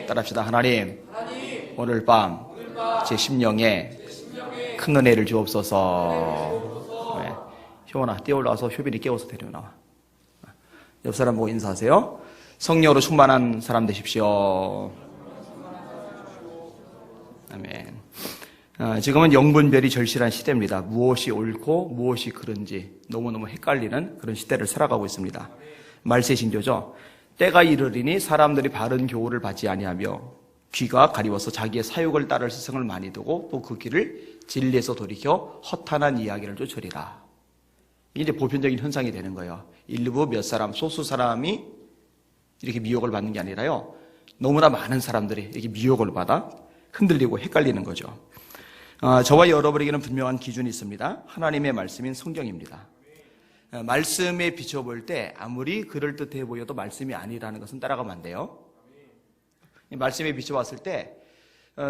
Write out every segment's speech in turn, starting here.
따라합시다. 하나님, 오늘 밤 제 심령에 큰 은혜를 주옵소서. 네. 효원아, 뛰어올라와서 효빈이 깨워서 데려나와. 옆 사람 보고 인사하세요. 성령으로 충만한 사람 되십시오. 아멘. 지금은 영분별이 절실한 시대입니다. 무엇이 옳고 무엇이 그른지 너무너무 헷갈리는 그런 시대를 살아가고 있습니다. 말세 신조죠. 때가 이르리니 사람들이 바른 교훈을 받지 아니하며 귀가 가리워서 자기의 사욕을 따를 스승을 많이 두고 또 그 길을 진리에서 돌이켜 허탄한 이야기를 쫓으리라. 이게 이제 보편적인 현상이 되는 거예요. 일부 몇 사람, 소수 사람이 이렇게 미혹을 받는 게 아니라요. 너무나 많은 사람들이 이렇게 미혹을 받아 흔들리고 헷갈리는 거죠. 저와 여러분에게는 분명한 기준이 있습니다. 하나님의 말씀인 성경입니다. 말씀에 비춰볼 때 아무리 그럴듯해 보여도 말씀이 아니라는 것은 따라가면 안 돼요. 말씀에 비춰봤을 때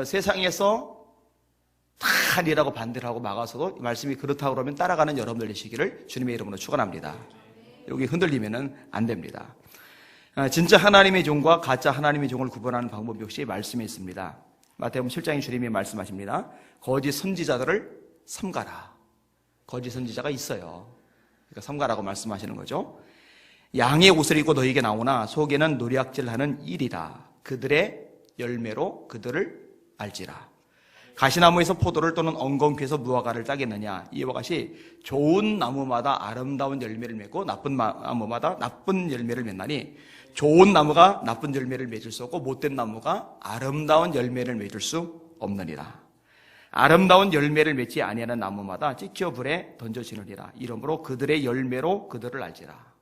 세상에서 다 아니라고 반대를 하고 막아서도 말씀이 그렇다고 그러면 따라가는 여러분들 되시기를 주님의 이름으로 축원합니다. 여기 흔들리면 안 됩니다. 진짜 하나님의 종과 가짜 하나님의 종을 구분하는 방법 역시 말씀에 있습니다. 마태복음 7장에 주님이 말씀하십니다. 거짓 선지자들을 삼가라. 거짓 선지자가 있어요. 그러니까 삼가라고 말씀하시는 거죠. 양의 옷을 입고 너희에게 나오나 속에는 노략질하는 일이라. 그들의 열매로 그들을 알지라. 가시나무에서 포도를 또는 엉겅퀴에서 무화과를 따겠느냐. 이와 같이 좋은 나무마다 아름다운 열매를 맺고 나쁜 나무마다 나쁜 열매를 맺나니 좋은 나무가 나쁜 열매를 맺을 수 없고 못된 나무가 아름다운 열매를 맺을 수 없느니라. 아름다운 열매를 맺지 아니하는 나무마다 찍혀 불에 던져지느니라. 이러므로 그들의 열매로 그들을 알지라.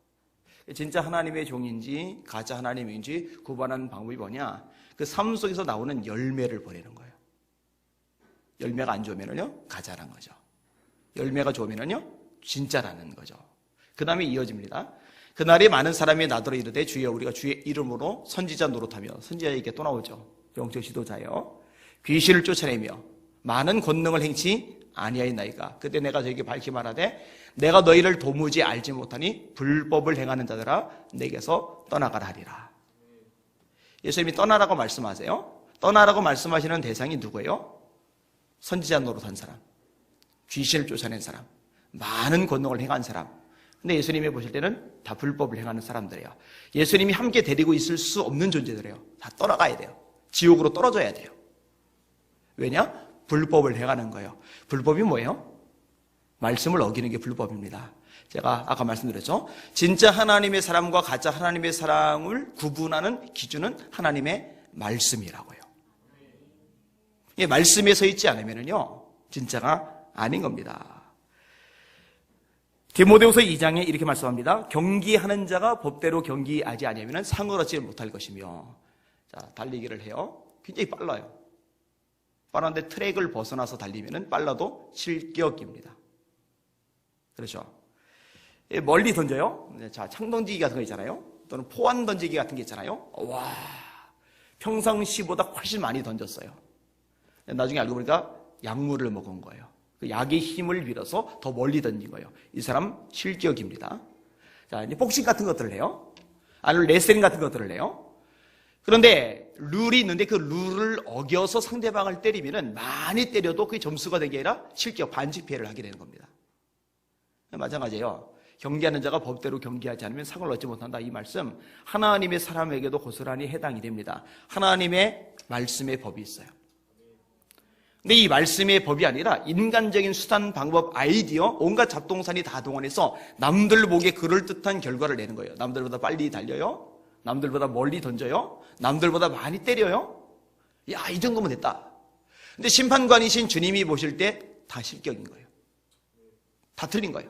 진짜 하나님의 종인지 가짜 하나님인지 구분하는 방법이 뭐냐? 그 삶 속에서 나오는 열매를 보내는 거예요. 열매가 안 좋으면요 가짜란 거죠. 열매가 좋으면요 진짜라는 거죠. 그 다음에 이어집니다. 그날에 많은 사람이 나더러 이르되 주여 우리가 주의 이름으로 선지자 노릇하며 선지자에게 또 나오죠. 영적 지도자요. 귀신을 쫓아내며 많은 권능을 행치 아니하였나이까. 그때 내가 저에게 밝히 말하되 내가 너희를 도무지 알지 못하니 불법을 행하는 자들아 내게서 떠나가라 하리라. 예수님이 떠나라고 말씀하세요. 떠나라고 말씀하시는 대상이 누구예요? 선지자 노릇한 사람, 귀신을 쫓아낸 사람, 많은 권능을 행한 사람. 근데 예수님이 보실 때는 다 불법을 행하는 사람들이에요. 예수님이 함께 데리고 있을 수 없는 존재들이에요. 다 떠나가야 돼요. 지옥으로 떨어져야 돼요. 왜냐? 불법을 행하는 거예요. 불법이 뭐예요? 말씀을 어기는 게 불법입니다. 제가 아까 말씀드렸죠. 진짜 하나님의 사람과 가짜 하나님의 사람을 구분하는 기준은 하나님의 말씀이라고요. 이 말씀에 서 있지 않으면요 진짜가 아닌 겁니다. 디모데후서 2장에 이렇게 말씀합니다. 경기하는 자가 법대로 경기하지 아니하면 상을 얻지 못할 것이며. 자, 달리기를 해요. 굉장히 빨라요. 빠른데 트랙을 벗어나서 달리면 빨라도 실격입니다. 그렇죠? 멀리 던져요. 자, 창 던지기 같은 거 있잖아요. 또는 포환 던지기 같은 게 있잖아요. 와, 평상시보다 훨씬 많이 던졌어요. 나중에 알고 보니까 약물을 먹은 거예요. 그 약의 힘을 빌어서 더 멀리 던진 거예요. 이 사람 실격입니다. 자, 이제 복싱 같은 것들을 해요. 아니면 레슬링 같은 것들을 해요. 그런데 룰이 있는데 그 룰을 어겨서 상대방을 때리면은 많이 때려도 그게 점수가 되게 아니라 실격, 반칙 피해를 하게 되는 겁니다. 마찬가지예요. 경기하는 자가 법대로 경기하지 않으면 상을 얻지 못한다. 이 말씀 하나님의 사람에게도 고스란히 해당이 됩니다. 하나님의 말씀의 법이 있어요. 근데 이 말씀의 법이 아니라 인간적인 수단, 방법, 아이디어, 온갖 잡동사니 다 동원해서 남들 보기에 그럴듯한 결과를 내는 거예요. 남들보다 빨리 달려요. 남들보다 멀리 던져요. 남들보다 많이 때려요. 야, 이 정도면 됐다. 근데 심판관이신 주님이 보실 때 다 실격인 거예요. 다 틀린 거예요.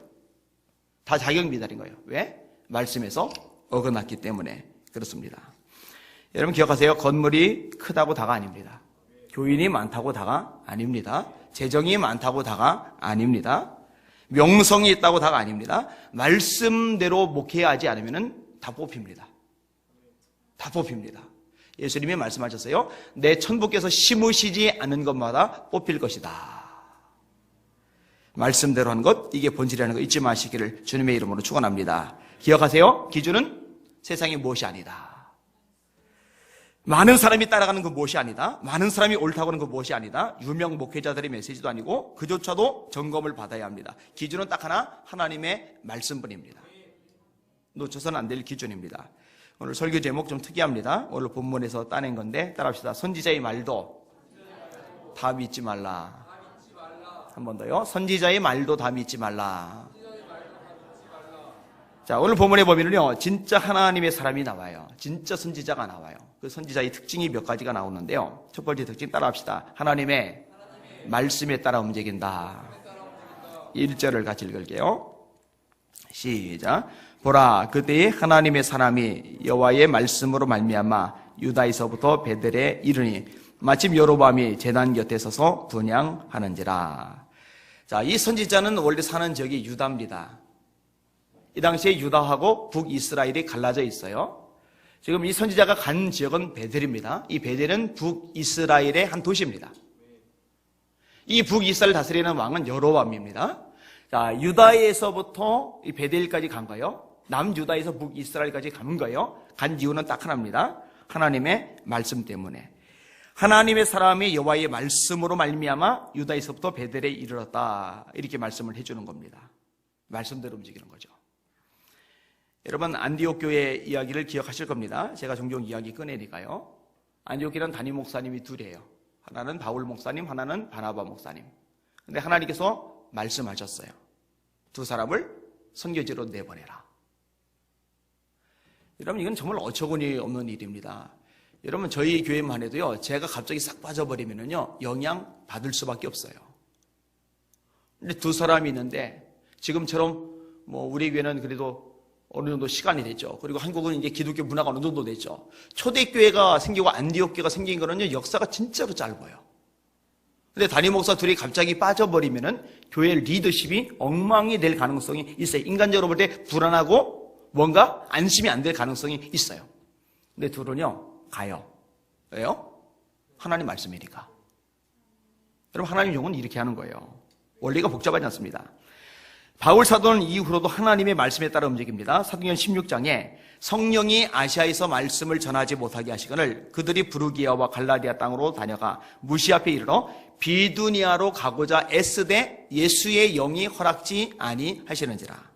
다 자격미달인 거예요. 왜? 말씀에서 어긋났기 때문에 그렇습니다. 여러분 기억하세요. 건물이 크다고 다가 아닙니다. 교인이 많다고 다가 아닙니다. 재정이 많다고 다가 아닙니다. 명성이 있다고 다가 아닙니다. 말씀대로 목회하지 않으면 다 뽑힙니다. 다 뽑힙니다. 예수님이 말씀하셨어요. 내 천부께서 심으시지 않은 것마다 뽑힐 것이다. 말씀대로 한 것, 이게 본질이라는 거 잊지 마시기를 주님의 이름으로 축원합니다. 기억하세요. 기준은 세상의 무엇이 아니다. 많은 사람이 따라가는 그 무엇이 아니다. 많은 사람이 옳다고 하는 그 무엇이 아니다. 유명 목회자들의 메시지도 아니고 그조차도 점검을 받아야 합니다. 기준은 딱 하나, 하나님의 말씀뿐입니다. 놓쳐서는 안 될 기준입니다. 오늘 설교 제목 좀 특이합니다. 오늘 본문에서 따낸 건데 따라합시다. 선지자의 말도 다 믿지 말라. 한 번 더요. 선지자의 말도 다 믿지 말라. 자, 오늘 본문에 보면은요, 진짜 하나님의 사람이 나와요. 진짜 선지자가 나와요. 그 선지자의 특징이 몇 가지가 나오는데요. 첫 번째 특징 따라합시다. 하나님의 말씀에 따라 움직인다. 1절을 같이 읽을게요. 시작. 보라, 그때에 하나님의 사람이 여호와의 말씀으로 말미암아 유다에서부터 베델에 이르니 마침 여로보암이 제단 곁에 서서 분향하는지라. 자, 이 선지자는 원래 사는 지역이 유다입니다. 이 당시에 유다하고 북이스라엘이 갈라져 있어요. 지금 이 선지자가 간 지역은 베델입니다. 이 베델은 북이스라엘의 한 도시입니다. 이 북이스라엘 다스리는 왕은 여로보암입니다. 자, 유다에서부터 이 베델까지 간 거예요. 남유다에서 북이스라엘까지 간 거예요. 간 이유는 딱 하나입니다. 하나님의 말씀 때문에. 하나님의 사람이 여호와의 말씀으로 말미암아 유다에서부터 베델에 이르렀다. 이렇게 말씀을 해주는 겁니다. 말씀대로 움직이는 거죠. 여러분, 안디옥 교회 이야기를 기억하실 겁니다. 제가 종종 이야기 꺼내니까요. 안디옥 교회는 담임 목사님이 둘이에요. 하나는 바울 목사님, 하나는 바나바 목사님. 근데 하나님께서 말씀하셨어요. 두 사람을 선교지로 내보내라. 여러분, 이건 정말 어처구니 없는 일입니다. 여러분, 저희 교회만 해도요, 제가 갑자기 싹 빠져버리면요, 영향 받을 수밖에 없어요. 근데 두 사람이 있는데, 지금처럼 우리 교회는 그래도 어느 정도 시간이 됐죠. 그리고 한국은 이제 기독교 문화가 어느 정도 됐죠. 초대교회가 생기고 안디옥 교회가 생긴 거는요, 역사가 진짜로 짧아요. 근데 담임 목사 둘이 갑자기 빠져버리면은 교회 리더십이 엉망이 될 가능성이 있어요. 인간적으로 볼 때 불안하고 뭔가 안심이 안 될 가능성이 있어요. 근데 둘은요, 가요. 왜요? 하나님 말씀이니까. 여러분, 하나님 용은 이렇게 하는 거예요. 원리가 복잡하지 않습니다. 바울 사도는 이후로도 하나님의 말씀에 따라 움직입니다. 사도행전 16장에 성령이 아시아에서 말씀을 전하지 못하게 하시거늘 그들이 부르기아와 갈라디아 땅으로 다녀가 무시 앞에 이르러 비두니아로 가고자 애쓰되 예수의 영이 허락지 아니하시는지라.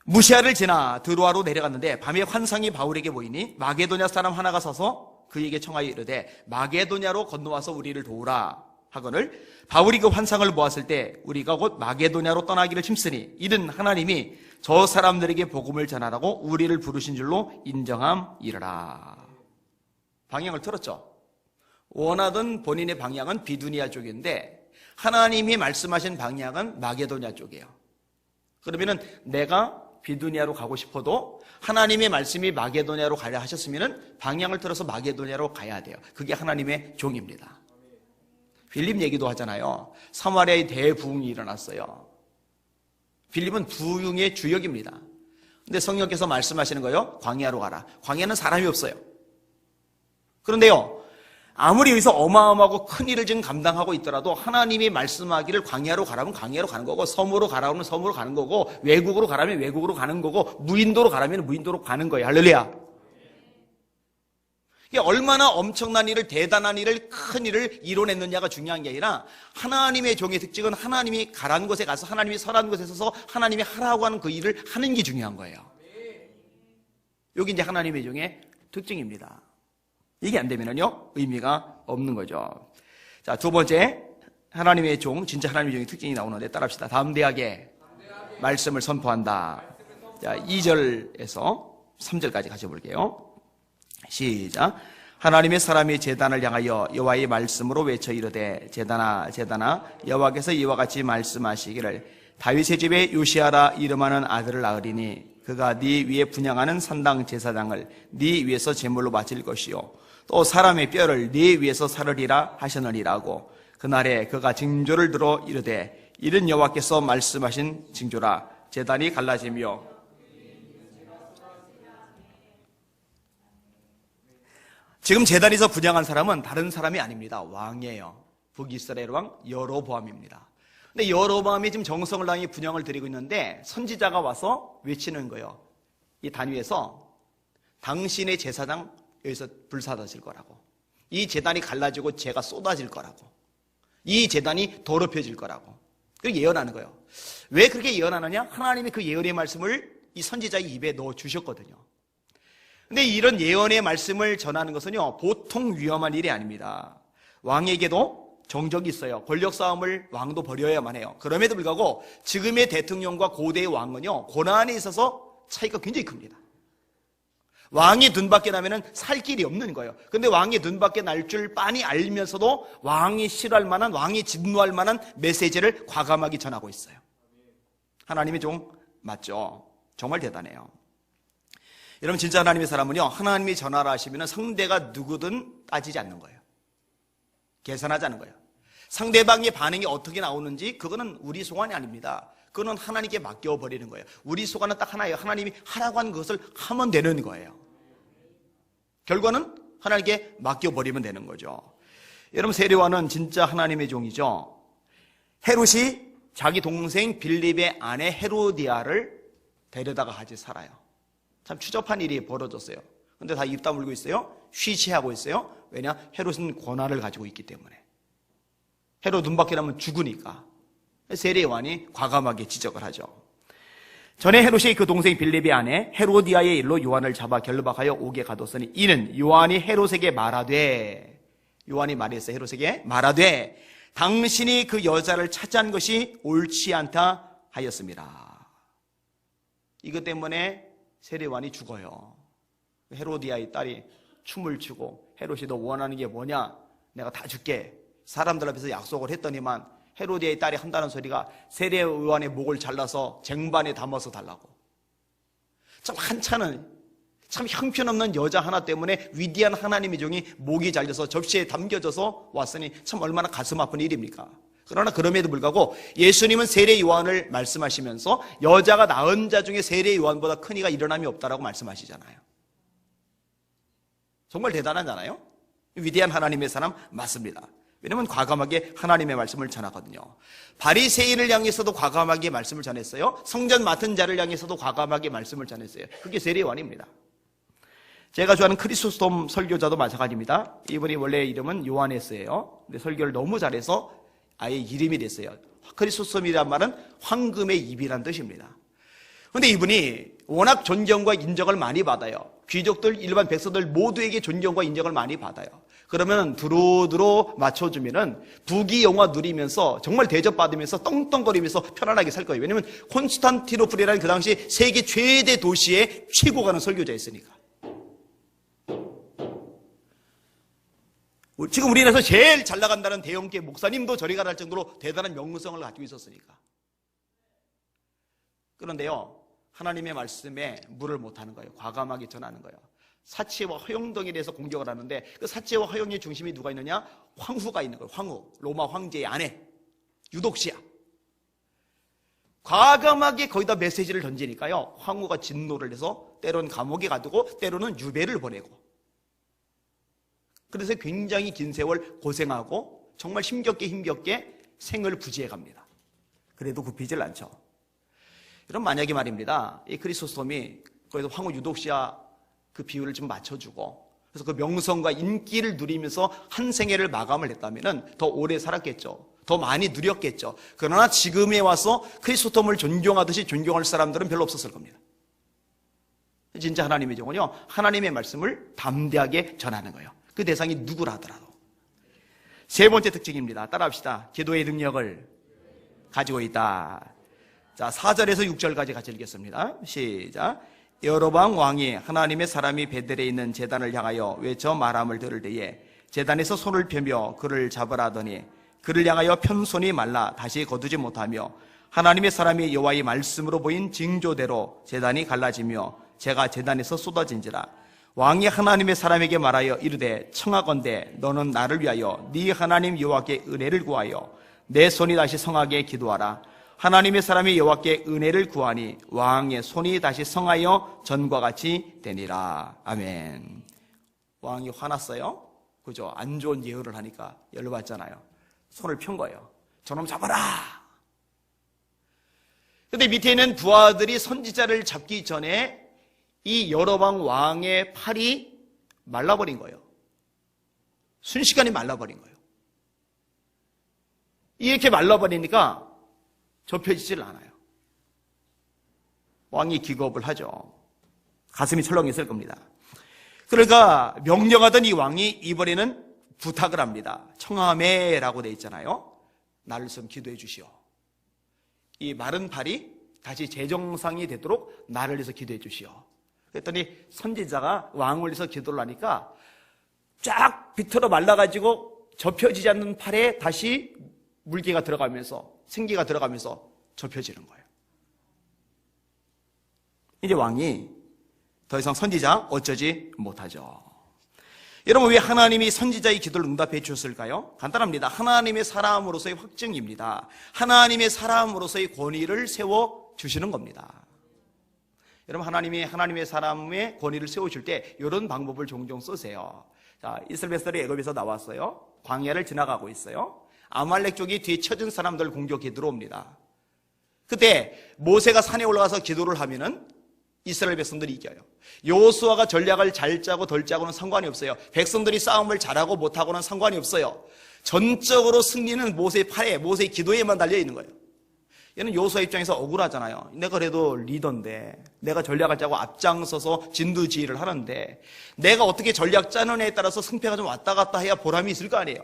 무시아를 지나 드로아로 내려갔는데 밤에 환상이 바울에게 보이니 마게도냐 사람 하나가 서서 그에게 청하여 이르되 마게도냐로 건너와서 우리를 도우라 하거늘 바울이 그 환상을 보았을 때 우리가 곧 마게도냐로 떠나기를 힘쓰니 이는 하나님이 저 사람들에게 복음을 전하라고 우리를 부르신 줄로 인정함이라. 방향을 틀었죠. 원하던 본인의 방향은 비두니아 쪽인데 하나님이 말씀하신 방향은 마게도냐 쪽이에요. 그러면은 내가 비두니아로 가고 싶어도 하나님의 말씀이 마게도냐로 가려 하셨으면은 방향을 틀어서 마게도냐로 가야 돼요. 그게 하나님의 종입니다. 빌립 얘기도 하잖아요. 사마리아의 대부흥이 일어났어요. 빌립은 부흥의 주역입니다. 근데 성령께서 말씀하시는 거예요. 광야로 가라. 광야는 사람이 없어요. 그런데요, 아무리 여기서 어마어마하고 큰 일을 지금 감당하고 있더라도 하나님이 말씀하기를 광야로 가라면 광야로 가는 거고, 섬으로 가라면 섬으로 가는 거고, 외국으로 가라면 외국으로 가는 거고, 무인도로 가라면 무인도로 가는 거예요. 할렐루야. 이게 얼마나 엄청난 일을, 대단한 일을, 큰 일을 이뤄냈느냐가 중요한 게 아니라 하나님의 종의 특징은 하나님이 가라는 곳에 가서 하나님이 설하는 곳에 서서 하나님이 하라고 하는 그 일을 하는 게 중요한 거예요. 여기 이제 하나님의 종의 특징입니다. 이게 안 되면은요, 의미가 없는 거죠. 자, 두 번째, 하나님의 종, 진짜 하나님의 종의 특징이 나오는데 따라합시다. 담대하게 말씀을 선포한다. 자, 2절에서 3절까지 같이 볼게요. 시작. 하나님의 사람이 제단을 향하여 여호와의 말씀으로 외쳐 이르되 제단아 제단아 여호와께서 이와 같이 말씀하시기를 다윗의 집에 요시아라 이름하는 아들을 낳으리니 그가 네 위에 분향하는 산당 제사장을 네 위에서 제물로 바칠 것이요 또 사람의 뼈를 네 위에서 사르리라 하셨느니라고. 그날에 그가 징조를 들어 이르되 이는 여호와께서 말씀하신 징조라. 제단이 갈라지며 지금 제단에서 분향한 사람은 다른 사람이 아닙니다. 왕이에요. 북이스라엘 왕 여로보암입니다. 근데 여로보암이 지금 정성을 다해 분향을 드리고 있는데 선지자가 와서 외치는 거예요. 이 단위에서 당신의 제사장 여기서 불사다질 거라고. 이 제단이 갈라지고 재가 쏟아질 거라고. 이 제단이 더럽혀질 거라고. 그렇게 예언하는 거예요. 왜 그렇게 예언하느냐? 하나님이 그 예언의 말씀을 이 선지자의 입에 넣어 주셨거든요. 근데 이런 예언의 말씀을 전하는 것은요, 보통 위험한 일이 아닙니다. 왕에게도 정적이 있어요. 권력 싸움을 왕도 벌여야만 해요. 그럼에도 불구하고 지금의 대통령과 고대의 왕은요, 고난에 있어서 차이가 굉장히 큽니다. 왕이 눈 밖에 나면은 살 길이 없는 거예요. 근데 왕이 눈 밖에 날 줄 빤히 알면서도 왕이 싫어할 만한, 왕이 진노할 만한 메시지를 과감하게 전하고 있어요. 하나님이 좀 맞죠? 정말 대단해요. 여러분, 진짜 하나님의 사람은요, 하나님이 전하라 하시면 상대가 누구든 따지지 않는 거예요. 계산하지 않는 거예요. 상대방의 반응이 어떻게 나오는지 그거는 우리 소관이 아닙니다. 그거는 하나님께 맡겨버리는 거예요. 우리 소관은 딱 하나예요. 하나님이 하라고 한 것을 하면 되는 거예요. 결과는 하나님께 맡겨버리면 되는 거죠. 여러분, 세례요한은 진짜 하나님의 종이죠. 헤롯이 자기 동생 빌립의 아내 헤로디아를 데려다가 같이 살아요. 참 추접한 일이 벌어졌어요. 근데 다 입 다물고 있어요. 쉬쉬하고 있어요. 왜냐? 헤롯은 권한을 가지고 있기 때문에. 헤롯 눈 밖에 나면 죽으니까. 세례요한이 과감하게 지적을 하죠. 전에 헤롯이 그 동생 빌립의 아내 헤로디아의 일로 요한을 잡아 결박하여 옥에 가뒀으니 이는 요한이 헤롯에게 말하되, 요한이 말했어요. 헤롯에게 말하되 당신이 그 여자를 차지한 것이 옳지 않다 하였습니다. 이것 때문에 세례요한이 죽어요. 헤로디아의 딸이 춤을 추고 헤롯이 너 원하는 게 뭐냐? 내가 다 줄게. 사람들 앞에서 약속을 했더니만 헤로디아의 딸이 한다는 소리가 세례요한의 목을 잘라서 쟁반에 담아서 달라고. 참 한차는 참 형편없는 여자 하나 때문에 위대한 하나님의 종이 목이 잘려서 접시에 담겨져서 왔으니 참 얼마나 가슴 아픈 일입니까? 그러나 그럼에도 불구하고 예수님은 세례요한을 말씀하시면서 여자가 낳은 자 중에 세례요한보다 큰 이가 일어남이 없다라고 말씀하시잖아요. 정말 대단하잖아요. 위대한 하나님의 사람 맞습니다. 왜냐하면 과감하게 하나님의 말씀을 전하거든요. 바리새인을 향해서도 과감하게 말씀을 전했어요. 성전 맡은 자를 향해서도 과감하게 말씀을 전했어요. 그게 세례요한입니다. 제가 좋아하는 크리소스톰 설교자도 마찬가지입니다. 이분이 원래 이름은 요하네스예요. 근데 설교를 너무 잘해서 아예 이름이 됐어요. 크리소스톰이란 말은 황금의 입이란 뜻입니다. 그런데 이분이 워낙 존경과 인정을 많이 받아요. 귀족들, 일반 백성들 모두에게 존경과 인정을 많이 받아요. 그러면 두루두루 맞춰주면은 부귀영화 누리면서 정말 대접받으면서 떵떵거리면서 편안하게 살 거예요. 왜냐면 콘스탄티노플이라는 그 당시 세계 최대 도시의 최고 가는 설교자였으니까. 지금 우리나라에서 제일 잘 나간다는 대형계 목사님도 저리 가라 할 정도로 대단한 명성을 가지고 있었으니까. 그런데요, 하나님의 말씀에 물을 못하는 거예요. 과감하게 전하는 거예요. 사치와 허영덩이에 대해서 공격을 하는데 그 사치와 허영의 중심이 누가 있느냐? 황후가 있는 거예요. 황후, 로마 황제의 아내 유독시아. 과감하게 거기다 메시지를 던지니까요, 황후가 진노를 해서 때로는 감옥에 가두고 때로는 유배를 보내고, 그래서 굉장히 긴 세월 고생하고 정말 힘겹게 생을 부지해 갑니다. 그래도 굽히질 않죠. 그럼 만약에 말입니다, 이 크리소스톰이 거기서 황후 유독시아 그 비율을 좀 맞춰주고, 그래서 그 명성과 인기를 누리면서 한 생애를 마감을 했다면 더 오래 살았겠죠. 더 많이 누렸겠죠. 그러나 지금에 와서 크리소스톰을 존경하듯이 존경할 사람들은 별로 없었을 겁니다. 진짜 하나님의 종은요, 하나님의 말씀을 담대하게 전하는 거예요. 그 대상이 누구라 하더라도. 세 번째 특징입니다. 따라합시다. 기도의 능력을 가지고 있다. 자, 4절에서 6절까지 같이 읽겠습니다. 시작. 여로보암 왕이 하나님의 사람이 베델에 있는 제단을 향하여 외쳐 말함을 들을 때에 제단에서 손을 펴며 그를 잡으라 하더니 그를 향하여 편 손이 말라 다시 거두지 못하며 하나님의 사람이 여호와의 말씀으로 보인 징조대로 제단이 갈라지며 재가 제단에서 쏟아진지라. 왕이 하나님의 사람에게 말하여 이르되 청하건대 너는 나를 위하여 네 하나님 여호와께 은혜를 구하여 내 손이 다시 성하게 기도하라. 하나님의 사람이 여호와께 은혜를 구하니 왕의 손이 다시 성하여 전과 같이 되니라. 아멘. 왕이 화났어요. 그죠? 안 좋은 예언을 하니까 열받잖아요. 손을 편 거예요. 저놈 잡아라. 근데 밑에 있는 부하들이 선지자를 잡기 전에 이 여로보암 왕의 팔이 말라버린 거예요. 순식간에 말라버린 거예요. 이렇게 말라버리니까 접혀지질 않아요. 왕이 기겁을 하죠. 가슴이 철렁했을 겁니다. 그러니까 명령하던 이 왕이 이번에는 부탁을 합니다. 청하매라고 돼 있잖아요. 나를 좀 기도해 주시오. 이 마른 팔이 다시 재정상이 되도록 나를 위해서 기도해 주시오. 그랬더니 선지자가 왕을 위해서 기도를 하니까 쫙 비틀어 말라가지고 접혀지지 않는 팔에 다시 물기가 들어가면서 생기가 들어가면서 접혀지는 거예요. 이제 왕이 더 이상 선지자 어쩌지 못하죠. 여러분, 왜 하나님이 선지자의 기도를 응답해 주셨을까요? 간단합니다. 하나님의 사람으로서의 확증입니다. 하나님의 사람으로서의 권위를 세워주시는 겁니다. 여러분, 하나님의 사람의 권위를 세우실 때 이런 방법을 종종 쓰세요. 자, 이스라엘 백성들이 애굽에서 나왔어요. 광야를 지나가고 있어요. 아말렉 쪽이 뒤에 쳐진 사람들 공격해 들어옵니다. 그때 모세가 산에 올라가서 기도를 하면은 이스라엘 백성들이 이겨요. 여호수아가 전략을 잘 짜고 덜 짜고는 상관이 없어요. 백성들이 싸움을 잘하고 못하고는 상관이 없어요. 전적으로 승리는 모세의 팔에, 모세의 기도에만 달려 있는 거예요. 얘는 여호수아 입장에서 억울하잖아요. 내가 그래도 리더인데, 내가 전략을 짜고 앞장서서 진두지휘를 하는데, 내가 어떻게 전략 짜는 애에 따라서 승패가 좀 왔다 갔다 해야 보람이 있을 거 아니에요.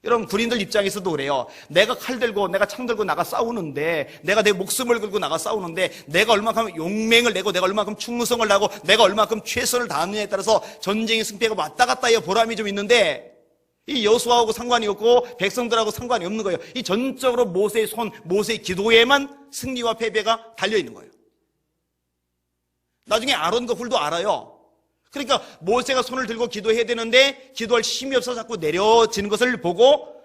여러분, 군인들 입장에서도 그래요. 내가 칼 들고, 내가 창 들고 나가 싸우는데, 내가 내 목숨을 걸고 나가 싸우는데, 내가 얼마큼 용맹을 내고, 내가 얼마큼 충성을 하고, 내가 얼마큼 최선을 다하느냐에 따라서 전쟁의 승패가 왔다 갔다 해야 보람이 좀 있는데, 이 여호수아하고 상관이 없고 백성들하고 상관이 없는 거예요. 이 전적으로 모세의 손, 모세의 기도에만 승리와 패배가 달려있는 거예요. 나중에 아론과 훌도 알아요. 그러니까 모세가 손을 들고 기도해야 되는데 기도할 힘이 없어서 자꾸 내려지는 것을 보고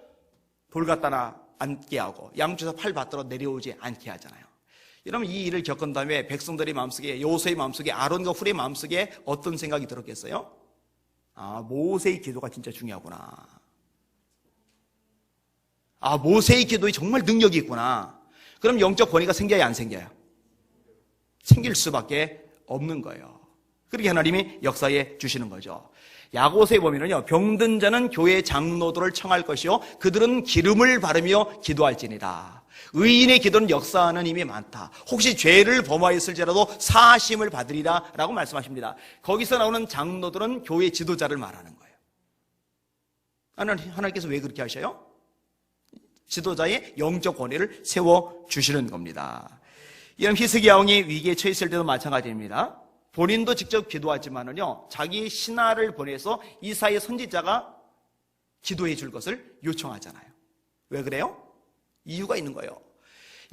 돌 갖다 앉게 하고 양쪽에서 팔 받들어 내려오지 않게 하잖아요. 여러분, 이 일을 겪은 다음에 백성들의 마음속에, 여호수아의 마음속에, 아론과 훌의 마음속에 어떤 생각이 들었겠어요? 아, 모세의 기도가 진짜 중요하구나. 아, 모세의 기도에 정말 능력이 있구나. 그럼 영적 권위가 생겨야 안 생겨요? 생길 수밖에 없는 거예요. 그렇게 하나님이 역사해 주시는 거죠. 야고보서에 보면은요, 병든 자는 교회 장로들을 청할 것이요 그들은 기름을 바르며 기도할지니라. 의인의 기도는 역사하는 힘이 많다. 혹시 죄를 범하였을지라도 사하심을 받으리라 라고 말씀하십니다. 거기서 나오는 장로들은 교회 지도자를 말하는 거예요. 하나님께서 왜 그렇게 하셔요? 지도자의 영적 권위를 세워주시는 겁니다. 이런 히스기야 왕이 위기에 처했을 때도 마찬가지입니다. 본인도 직접 기도하지만은요, 자기 신하를 보내서 이사야 선지자가 기도해 줄 것을 요청하잖아요. 왜 그래요? 이유가 있는 거예요.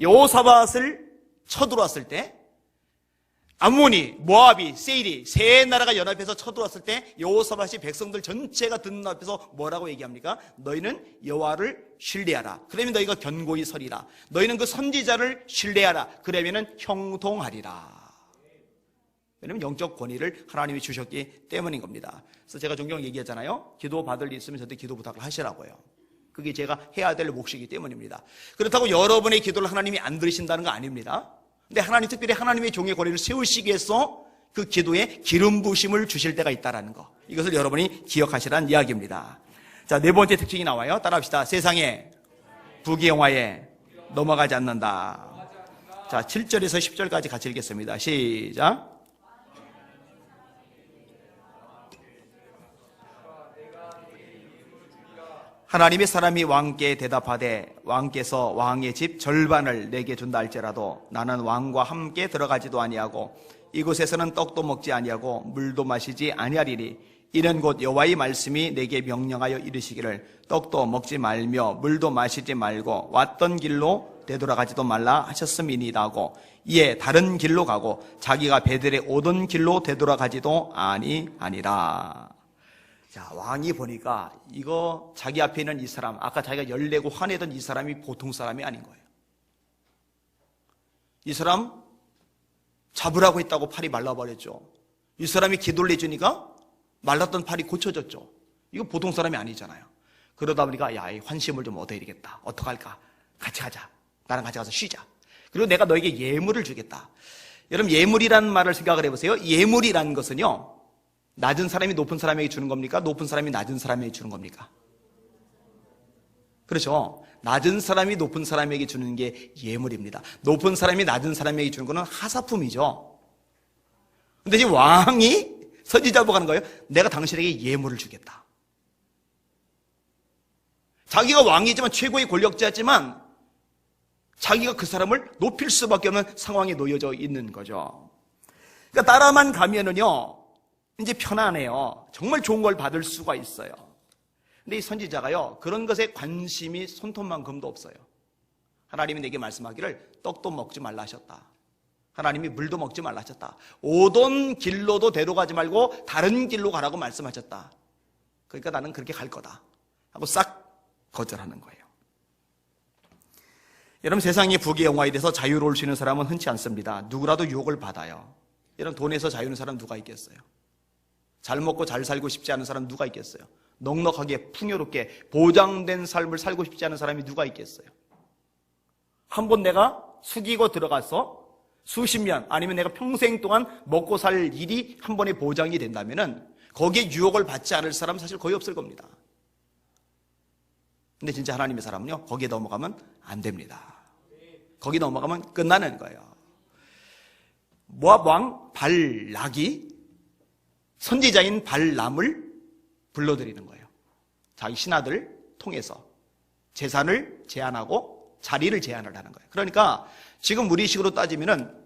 여호사밧을 쳐들어왔을 때 암몬이, 모압이, 세일이 세 나라가 연합해서 쳐들어왔을 때 여호사밧이 백성들 전체가 듣는 앞에서 뭐라고 얘기합니까? 너희는 여호와를 신뢰하라. 그러면 너희가 견고히 서리라. 너희는 그 선지자를 신뢰하라. 그러면은 형통하리라. 왜냐면 영적 권위를 하나님이 주셨기 때문인 겁니다. 그래서 제가 종종 얘기하잖아요. 기도 받을 일 있으면 저한테 기도 부탁을 하시라고요. 그게 제가 해야 될 몫이기 때문입니다. 그렇다고 여러분의 기도를 하나님이 안 들으신다는 거 아닙니다. 근데 하나님, 특별히 하나님의 종의 권위를 세우시기 위해서 그 기도에 기름 부심을 주실 때가 있다는 거, 이것을 여러분이 기억하시라는 이야기입니다. 자, 네 번째 특징이 나와요. 따라합시다. 세상에 부귀영화에 넘어가지 않는다. 자, 7절에서 10절까지 같이 읽겠습니다. 시작. 하나님의 사람이 왕께 대답하되 왕께서 왕의 집 절반을 내게 준다 할지라도 나는 왕과 함께 들어가지도 아니하고 이곳에서는 떡도 먹지 아니하고 물도 마시지 아니하리니 이는 곧 여호와의 말씀이 내게 명령하여 이르시기를 떡도 먹지 말며 물도 마시지 말고 왔던 길로 되돌아가지도 말라 하셨음이니이다 하고 이에 다른 길로 가고 자기가 베델에 오던 길로 되돌아가지도 아니하니라. 자, 왕이 보니까 이거 자기 앞에 있는 이 사람, 아까 자기가 열내고 화내던 이 사람이 보통 사람이 아닌 거예요. 이 사람 잡으라고 했다고 팔이 말라버렸죠. 이 사람이 기도를 해주니까 말랐던 팔이 고쳐졌죠. 이거 보통 사람이 아니잖아요. 그러다 보니까 야, 이 환심을 좀 얻어야 되겠다. 어떡할까? 같이 가자. 나랑 같이 가서 쉬자. 그리고 내가 너에게 예물을 주겠다. 여러분, 예물이라는 말을 생각을 해보세요. 예물이라는 것은요, 낮은 사람이 높은 사람에게 주는 겁니까? 높은 사람이 낮은 사람에게 주는 겁니까? 그렇죠. 낮은 사람이 높은 사람에게 주는 게 예물입니다. 높은 사람이 낮은 사람에게 주는 것은 하사품이죠. 근데 지금 왕이 선지자 보고 하는 거예요. 내가 당신에게 예물을 주겠다. 자기가 왕이지만 최고의 권력자지만 자기가 그 사람을 높일 수밖에 없는 상황에 놓여져 있는 거죠. 그러니까 따라만 가면은요, 이제 편안해요. 정말 좋은 걸 받을 수가 있어요. 근데 이 선지자가요, 그런 것에 관심이 손톱만큼도 없어요. 하나님이 내게 말씀하기를 떡도 먹지 말라 하셨다. 하나님이 물도 먹지 말라 하셨다. 오던 길로도 데려가지 말고 다른 길로 가라고 말씀하셨다. 그러니까 나는 그렇게 갈 거다 하고 싹 거절하는 거예요. 여러분, 세상의 부귀 영화에 대해서 자유로울 수 있는 사람은 흔치 않습니다. 누구라도 유혹을 받아요. 여러분, 돈에서 자유는 사람 누가 있겠어요? 잘 먹고 잘 살고 싶지 않은 사람 누가 있겠어요? 넉넉하게 풍요롭게 보장된 삶을 살고 싶지 않은 사람이 누가 있겠어요? 한번 내가 숙이고 들어가서 수십 년 아니면 내가 평생 동안 먹고 살 일이 한 번에 보장이 된다면은 거기에 유혹을 받지 않을 사람은 사실 거의 없을 겁니다. 근데 진짜 하나님의 사람은요, 거기에 넘어가면 안 됩니다. 거기 넘어가면 끝나는 거예요. 모압 왕 발락이 선지자인 발람을 불러들이는 거예요. 자기 신하들 통해서 재산을 제한하고 자리를 제한을 하는 거예요. 그러니까 지금 우리식으로 따지면은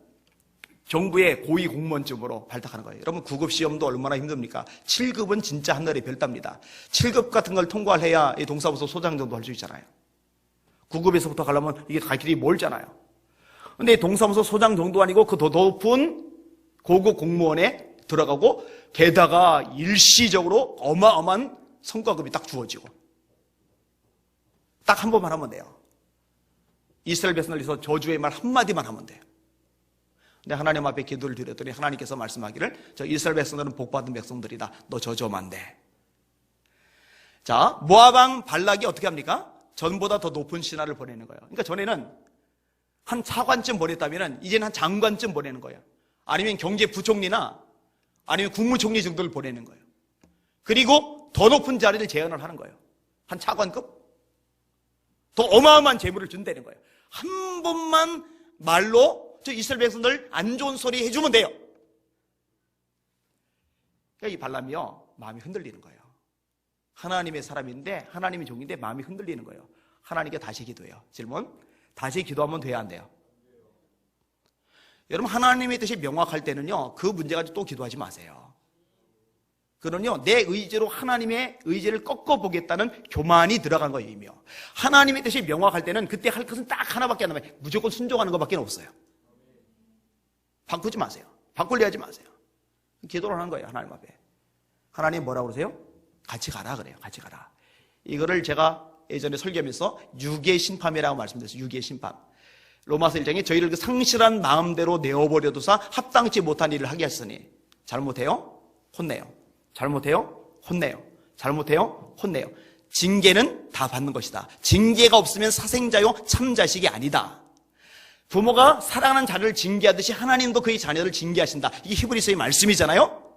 정부의 고위 공무원쯤으로 발탁하는 거예요. 여러분, 9급 시험도 얼마나 힘듭니까? 7급은 진짜 하늘의 별따입니다. 7급 같은 걸 통과해야 이 동사무소 소장 정도 할 수 있잖아요. 9급에서부터 가려면 이게 갈 길이 멀잖아요. 근데 동사무소 소장 정도 아니고 그 더 높은 고급 공무원에 들어가고 게다가 일시적으로 어마어마한 성과급이 딱 주어지고 딱 한 번만 하면 돼요. 이스라엘 백성을 위해서 저주의 말 한마디만 하면 돼요. 근데 하나님 앞에 기도를 드렸더니 하나님께서 말씀하기를 저 이스라엘 백성들은 복받은 백성들이다. 너 저주하면 돼. 자, 모압 왕 발락이 어떻게 합니까? 전보다 더 높은 신하를 보내는 거예요. 그러니까 전에는 한 차관쯤 보냈다면 이제는 한 장관쯤 보내는 거예요. 아니면 경제부총리나 아니면 국무총리 정도를 보내는 거예요. 그리고 더 높은 자리를 제안을 하는 거예요. 한 차관급? 더 어마어마한 재물을 준다는 거예요. 한 번만 말로 저 이스라엘 백성들 안 좋은 소리 해주면 돼요. 그러니까 이 발람이요, 마음이 흔들리는 거예요. 하나님의 사람인데, 하나님의 종인데 마음이 흔들리는 거예요. 하나님께 다시 기도해요. 질문, 다시 기도하면 돼야 안 돼요? 여러분, 하나님의 뜻이 명확할 때는요, 그 문제 가지고 또 기도하지 마세요. 그는요, 내 의지로 하나님의 의지를 꺾어보겠다는 교만이 들어간 거예요, 이미요. 하나님의 뜻이 명확할 때는 그때 할 것은 딱 하나밖에 안 남아요. 무조건 순종하는 것밖에 없어요. 바꾸지 마세요. 바꾸려 하지 마세요. 기도를 하는 거예요, 하나님 앞에. 하나님 뭐라고 그러세요? 같이 가라 그래요. 같이 가라. 이거를 제가 예전에 설교하면서 유괴 심판이라고 말씀드렸어요. 유괴 심판. 로마서 1장에 저희를 그 상실한 마음대로 내어버려두사 합당치 못한 일을 하게 했으니 잘못해요? 혼내요. 잘못해요? 혼내요. 잘못해요? 혼내요. 징계는 다 받는 것이다. 징계가 없으면 사생자요 참자식이 아니다. 부모가 사랑하는 자녀를 징계하듯이 하나님도 그의 자녀를 징계하신다. 이게 히브리서의 말씀이잖아요.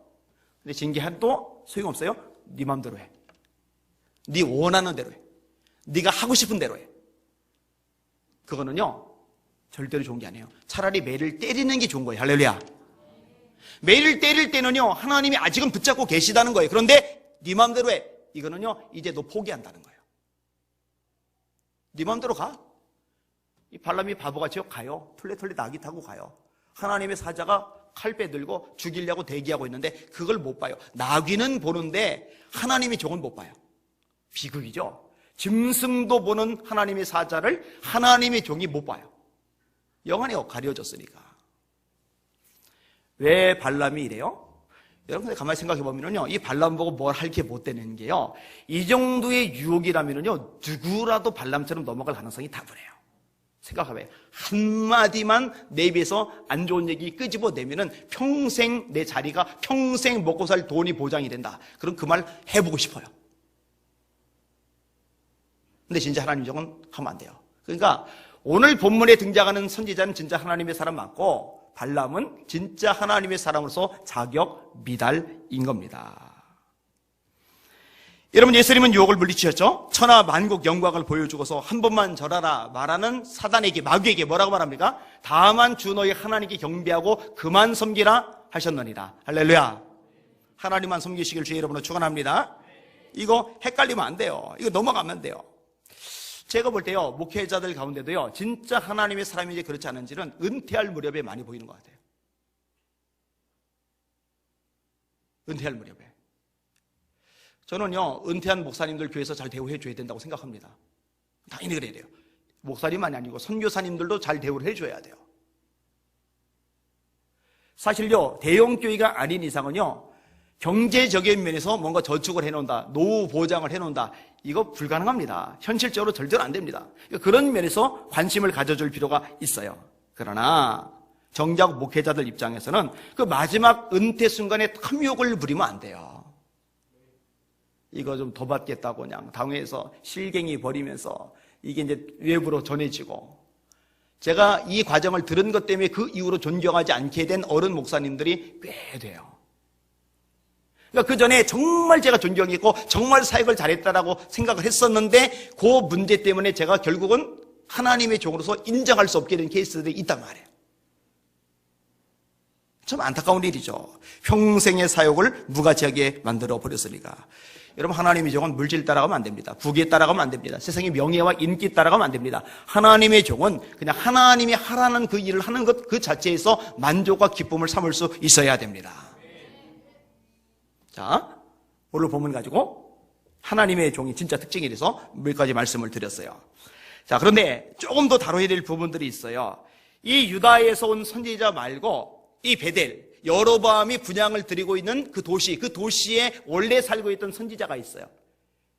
근데 징계해도 소용없어요. 네 마음대로 해. 네 원하는 대로 해. 네가 하고 싶은 대로 해. 그거는요 절대로 좋은 게 아니에요. 차라리 매를 때리는 게 좋은 거예요. 할렐루야. 매를 때릴 때는요 하나님이 아직은 붙잡고 계시다는 거예요. 그런데 네 마음대로 해. 이거는요 이제 너 포기한다는 거예요. 네 마음대로 가. 이 발람이 바보같이요 가요. 툴레툴레 낙이 타고 가요. 하나님의 사자가 칼 빼들고 죽이려고 대기하고 있는데 그걸 못 봐요. 나귀는 보는데 하나님의 종은 못 봐요. 비극이죠. 짐승도 보는 하나님의 사자를 하나님의 종이 못 봐요. 영안이 가려졌으니까. 왜 발람이 이래요? 여러분 가만히 생각해 보면요, 이 발람 보고 뭘 할 게 못 되는 게요, 이 정도의 유혹이라면요 누구라도 발람처럼 넘어갈 가능성이 다분해요. 생각해봐요. 한마디만 내 입에서 안 좋은 얘기 끄집어내면은 평생 내 자리가, 평생 먹고 살 돈이 보장이 된다. 그럼 그 말 해보고 싶어요. 근데 진짜 하나님 종은 하면 안 돼요. 그러니까 오늘 본문에 등장하는 선지자는 진짜 하나님의 사람 맞고 발람은 진짜 하나님의 사람으로서 자격 미달인 겁니다. 여러분, 예수님은 유혹을 물리치셨죠? 천하 만국 영광을 보여주고서 한 번만 절하라 말하는 사단에게, 마귀에게 뭐라고 말합니까? 다만 주 너희 하나님께 경배하고 그만 섬기라 하셨느니라. 할렐루야. 하나님만 섬기시길 주의 이름으로 축원합니다. 이거 헷갈리면 안 돼요. 이거 넘어가면 안 돼요. 제가 볼 때요, 목회자들 가운데도요, 진짜 하나님의 사람인지 그렇지 않은지는 은퇴할 무렵에 많이 보이는 것 같아요. 은퇴할 무렵에. 저는요, 은퇴한 목사님들 교회에서 잘 대우해 줘야 된다고 생각합니다. 당연히 그래야 돼요. 목사님만이 아니고 선교사님들도 잘 대우를 해줘야 돼요. 사실요, 대형교회가 아닌 이상은요, 경제적인 면에서 뭔가 저축을 해놓는다, 노후 보장을 해놓는다, 이거 불가능합니다. 현실적으로 절대로 안 됩니다. 그런 면에서 관심을 가져줄 필요가 있어요. 그러나 정작 목회자들 입장에서는 그 마지막 은퇴 순간에 탐욕을 부리면 안 돼요. 이거 좀 더 받겠다고 그냥 당회에서 실갱이 버리면서 이게 이제 외부로 전해지고, 제가 이 과정을 들은 것 때문에 그 이후로 존경하지 않게 된 어른 목사님들이 꽤 돼요. 그러니까 그 전에 정말 제가 존경했고 정말 사역을 잘했다라고 생각을 했었는데 그 문제 때문에 제가 결국은 하나님의 종으로서 인정할 수 없게 된 케이스들이 있단 말이에요. 참 안타까운 일이죠. 평생의 사역을 무가치하게 만들어 버렸으니까. 여러분, 하나님의 종은 물질 따라가면 안 됩니다. 부귀에 따라가면 안 됩니다. 세상의 명예와 인기 따라가면 안 됩니다. 하나님의 종은 그냥 하나님이 하라는 그 일을 하는 것 그 자체에서 만족과 기쁨을 삼을 수 있어야 됩니다. 자, 오늘 본문 가지고 하나님의 종이 진짜 특징에 대해서 몇 가지 말씀을 드렸어요. 자, 그런데 조금 더 다뤄야 될 부분들이 있어요. 이 유다에서 온 선지자 말고 이 베델, 여로보암이 분향을 드리고 있는 그 도시에 원래 살고 있던 선지자가 있어요.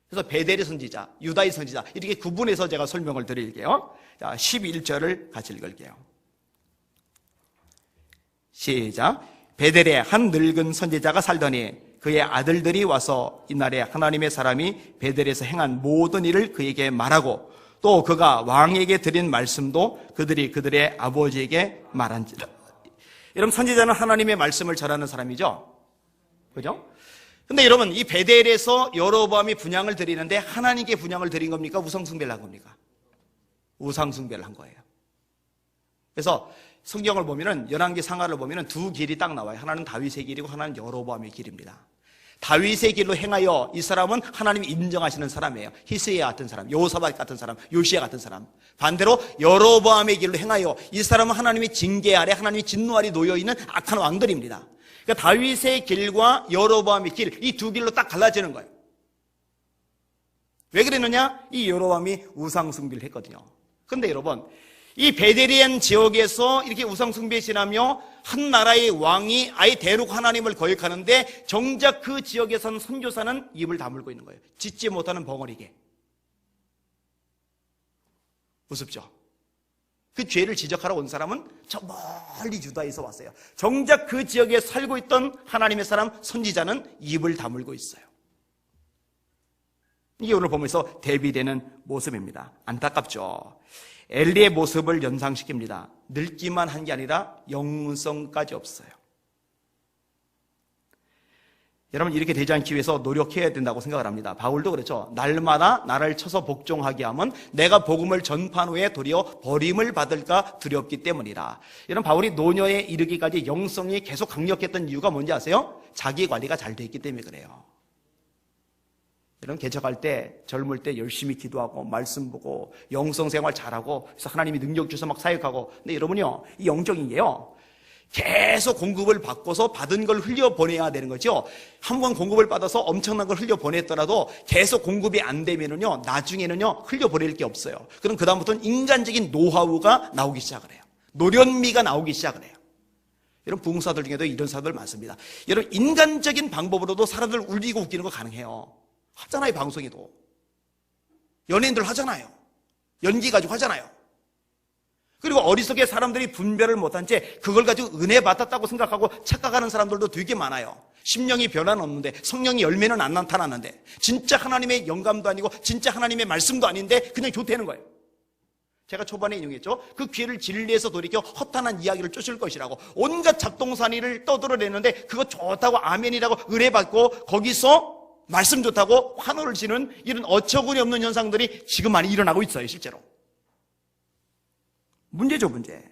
그래서 베델의 선지자, 유다의 선지자, 이렇게 구분해서 제가 설명을 드릴게요. 자, 11절을 같이 읽을게요. 시작. 베델에 한 늙은 선지자가 살더니 그의 아들들이 와서 이날에 하나님의 사람이 베델에서 행한 모든 일을 그에게 말하고 또 그가 왕에게 드린 말씀도 그들이 그들의 아버지에게 말한지라. 여러분, 선지자는 하나님의 말씀을 전하는 사람이죠. 그죠? 근데 여러분, 이 베델에서 여로보암이 분향을 드리는데 하나님께 분향을 드린 겁니까? 우상숭배를 한 겁니까? 우상숭배를 한 거예요. 그래서 성경을 보면은, 열왕기 상하를 보면은 두 길이 딱 나와요. 하나는 다윗의 길이고 하나는 여로보암의 길입니다. 다윗의 길로 행하여 이 사람은 하나님이 인정하시는 사람이에요. 히스기야 같은 사람, 여호사밧 같은 사람, 요시야 같은 사람. 반대로 여로보암의 길로 행하여 이 사람은 하나님의 징계 아래, 하나님의 진노 아래 놓여있는 악한 왕들입니다. 그러니까 다윗의 길과 여로보암의 길, 이 두 길로 딱 갈라지는 거예요. 왜 그랬느냐? 이 여로보암이 우상숭배를 했거든요. 그런데 여러분, 이 베델리안 지역에서 이렇게 우상숭배에 지나며 한 나라의 왕이 아예 대놓고 하나님을 거역하는데 정작 그 지역에서는 선교사는 입을 다물고 있는 거예요. 짓지 못하는 벙어리게. 우습죠? 그 죄를 지적하러 온 사람은 저 멀리 유다에서 왔어요. 정작 그 지역에 살고 있던 하나님의 사람 선지자는 입을 다물고 있어요. 이게 오늘 보면서 대비되는 모습입니다. 안타깝죠? 엘리의 모습을 연상시킵니다. 늙기만 한 게 아니라 영성까지 없어요. 여러분, 이렇게 되지 않기 위해서 노력해야 된다고 생각을 합니다. 바울도 그렇죠. 날마다 나를 쳐서 복종하게 하면 내가 복음을 전파한 후에 도리어 버림을 받을까 두렵기 때문이라. 여러분, 바울이 노년에 이르기까지 영성이 계속 강력했던 이유가 뭔지 아세요? 자기 관리가 잘 돼 있기 때문에 그래요. 여러분, 개척할 때, 젊을 때 열심히 기도하고 말씀 보고 영성 생활 잘하고 그래서 하나님이 능력 주셔서 막 사역하고. 근데 여러분요, 이 영적인 게요, 계속 공급을 받고서 받은 걸 흘려보내야 되는 거죠. 한 번 공급을 받아서 엄청난 걸 흘려보냈더라도 계속 공급이 안 되면은요, 나중에는요, 흘려보낼 게 없어요. 그럼 그다음부터는 인간적인 노하우가 나오기 시작을 해요. 노련미가 나오기 시작을 해요. 여러분, 부흥사들 중에도 이런 사람들 많습니다. 여러분, 인간적인 방법으로도 사람들 울리고 웃기는 거 가능해요. 하잖아요. 방송에도 연예인들 하잖아요. 연기 가지고 하잖아요. 그리고 어리석게 사람들이 분별을 못한 채 그걸 가지고 은혜 받았다고 생각하고 착각하는 사람들도 되게 많아요. 심령이 변화는 없는데, 성령이 열매는 안 나타나는데, 진짜 하나님의 영감도 아니고 진짜 하나님의 말씀도 아닌데 그냥 좋다는 거예요. 제가 초반에 인용했죠. 그 기회를 진리에서 돌이켜 허탄한 이야기를 쫓을 것이라고 온갖 잡동사니를 떠들어내는데 그거 좋다고 아멘이라고 의뢰받고 거기서 말씀 좋다고 환호를 지는 이런 어처구니 없는 현상들이 지금 많이 일어나고 있어요. 실제로 문제죠, 문제.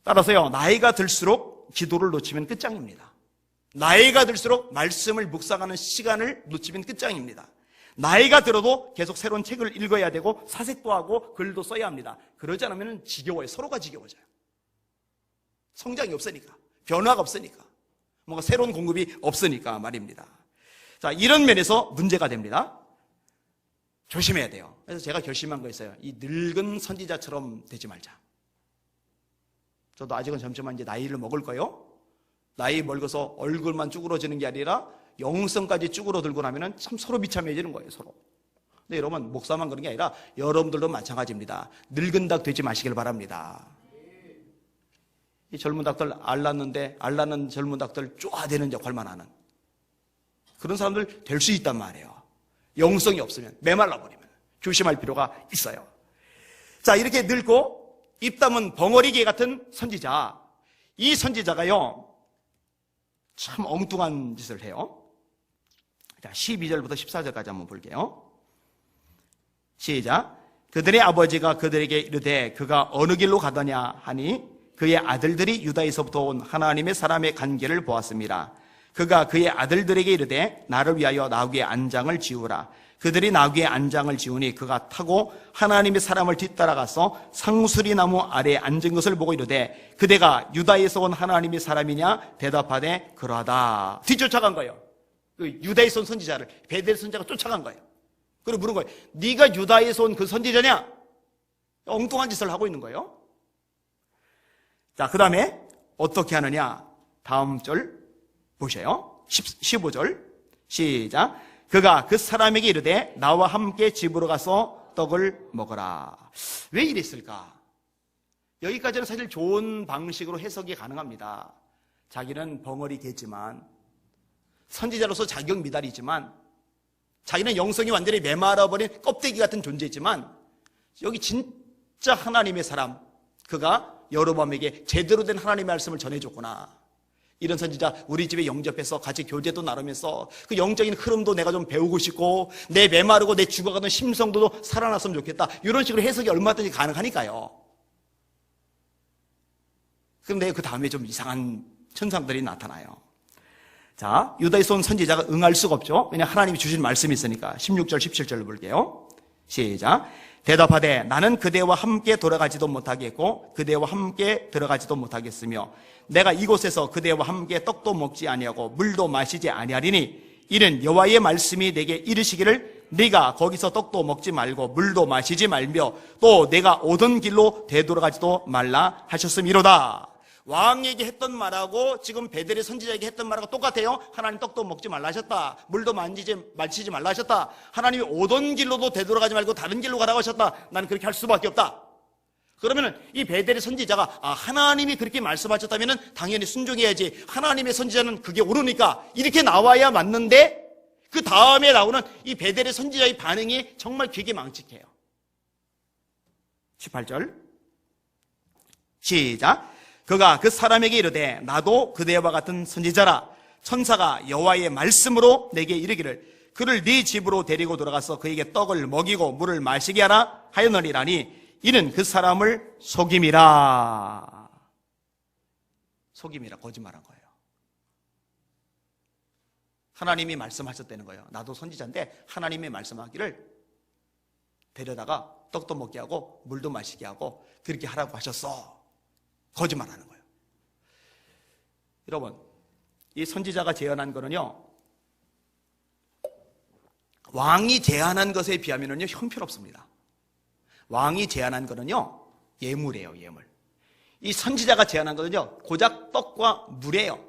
따라서요, 나이가 들수록 기도를 놓치면 끝장입니다. 나이가 들수록 말씀을 묵상하는 시간을 놓치면 끝장입니다. 나이가 들어도 계속 새로운 책을 읽어야 되고 사색도 하고 글도 써야 합니다. 그러지 않으면 지겨워요. 서로가 지겨워져요. 성장이 없으니까, 변화가 없으니까, 뭔가 새로운 공급이 없으니까 말입니다. 자, 이런 면에서 문제가 됩니다. 조심해야 돼요. 그래서 제가 결심한 거 있어요. 이 늙은 선지자처럼 되지 말자. 저도 아직은 점점 이제 나이를 먹을 거예요. 나이 먹어서 얼굴만 쭈그러지는 게 아니라 영성까지 쭈그러들고 나면은 참 서로 비참해지는 거예요, 서로. 근데 여러분, 목사만 그런 게 아니라 여러분들도 마찬가지입니다. 늙은 닭 되지 마시길 바랍니다. 이 젊은 닭들 알 낳는 젊은 닭들 쪼아대는 역할만 하는 그런 사람들 될 수 있단 말이에요. 영성이 없으면, 메말라 버리면 조심할 필요가 있어요. 자, 이렇게 늙고 입 다문 벙어리개 같은 선지자, 이 선지자가요 참 엉뚱한 짓을 해요. 자, 12절부터 14절까지 한번 볼게요. 시작. 그들의 아버지가 그들에게 이르되 그가 어느 길로 가더냐 하니 그의 아들들이 유다에서부터 온 하나님의 사람의 간계를 보았습니다. 그가 그의 아들들에게 이르되 나를 위하여 나귀의 안장을 지우라. 그들이 나귀의 안장을 지우니 그가 타고 하나님의 사람을 뒤따라가서 상수리 나무 아래에 앉은 것을 보고 이르되 그대가 유다에서 온 하나님의 사람이냐? 대답하되 그러하다. 뒤쫓아간 거예요. 그 유다에서 온 선지자를, 베델 선지자가 쫓아간 거예요. 그리고 물은 거예요. 네가 유다에서 온 그 선지자냐? 엉뚱한 짓을 하고 있는 거예요. 자, 그 다음에 어떻게 하느냐? 다음 절 보세요. 15절 시작. 그가 그 사람에게 이르되 나와 함께 집으로 가서 떡을 먹어라. 왜 이랬을까? 여기까지는 사실 좋은 방식으로 해석이 가능합니다. 자기는 벙어리 개지만, 선지자로서 자격 미달이지만, 자기는 영성이 완전히 메말아버린 껍데기 같은 존재지만, 여기 진짜 하나님의 사람, 그가 여로보암에게 제대로 된 하나님의 말씀을 전해줬구나. 이런 선지자 우리 집에 영접해서 같이 교제도 나누면서 그 영적인 흐름도 내가 좀 배우고 싶고 내 메마르고 내 죽어가던 심성도 살아났으면 좋겠다. 이런 식으로 해석이 얼마든지 가능하니까요. 그런데 그 다음에 좀 이상한 현상들이 나타나요. 자, 유다에서 온 선지자가 응할 수가 없죠. 왜냐하면 하나님이 주신 말씀이 있으니까. 16절 17절을 볼게요. 시작. 대답하되 나는 그대와 함께 돌아가지도 못하겠고 그대와 함께 들어가지도 못하겠으며 내가 이곳에서 그대와 함께 떡도 먹지 아니하고 물도 마시지 아니하리니 이는 여호와의 말씀이 내게 이르시기를 네가 거기서 떡도 먹지 말고 물도 마시지 말며 또 내가 오던 길로 되돌아가지도 말라 하셨음이로다. 왕에게 했던 말하고 지금 베델의 선지자에게 했던 말하고 똑같아요. 하나님 떡도 먹지 말라 하셨다. 물도 마시지 말라 하셨다. 하나님이 오던 길로도 되돌아가지 말고 다른 길로 가라고 하셨다. 나는 그렇게 할 수밖에 없다. 그러면은 이 베델의 선지자가 하나님이 그렇게 말씀하셨다면은 당연히 순종해야지. 하나님의 선지자는 그게 옳으니까 이렇게 나와야 맞는데 그 다음에 나오는 이 베델의 선지자의 반응이 정말 되게 망측해요. 18절 시작. 그가 그 사람에게 이르되 나도 그대와 같은 선지자라. 천사가 여호와의 말씀으로 내게 이르기를 그를 네 집으로 데리고 들어가서 그에게 떡을 먹이고 물을 마시게 하라 하였느니라니 이는 그 사람을 속임이라. 속임이라, 거짓말한 거예요. 하나님이 말씀하셨다는 거예요. 나도 선지자인데 하나님이 말씀하기를 데려다가 떡도 먹게 하고 물도 마시게 하고 그렇게 하라고 하셨어. 거짓말하는 거예요. 여러분, 이 선지자가 제안한 거는요, 왕이 제안한 것에 비하면요 형편없습니다. 왕이 제안한 거는요 예물이에요, 예물. 이 선지자가 제안한 거는요 고작 떡과 물이에요.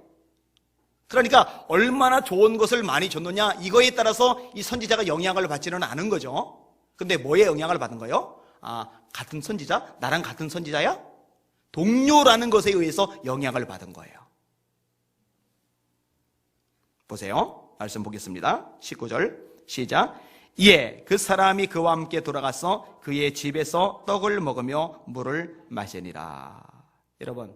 그러니까 얼마나 좋은 것을 많이 줬느냐 이거에 따라서 이 선지자가 영향을 받지는 않은 거죠. 근데 뭐에 영향을 받은 거예요? 같은 선지자? 나랑 같은 선지자야? 동료라는 것에 의해서 영향을 받은 거예요. 보세요. 말씀 보겠습니다. 19절 시작. 이에 그 사람이 그와 함께 돌아가서 그의 집에서 떡을 먹으며 물을 마시니라. 여러분,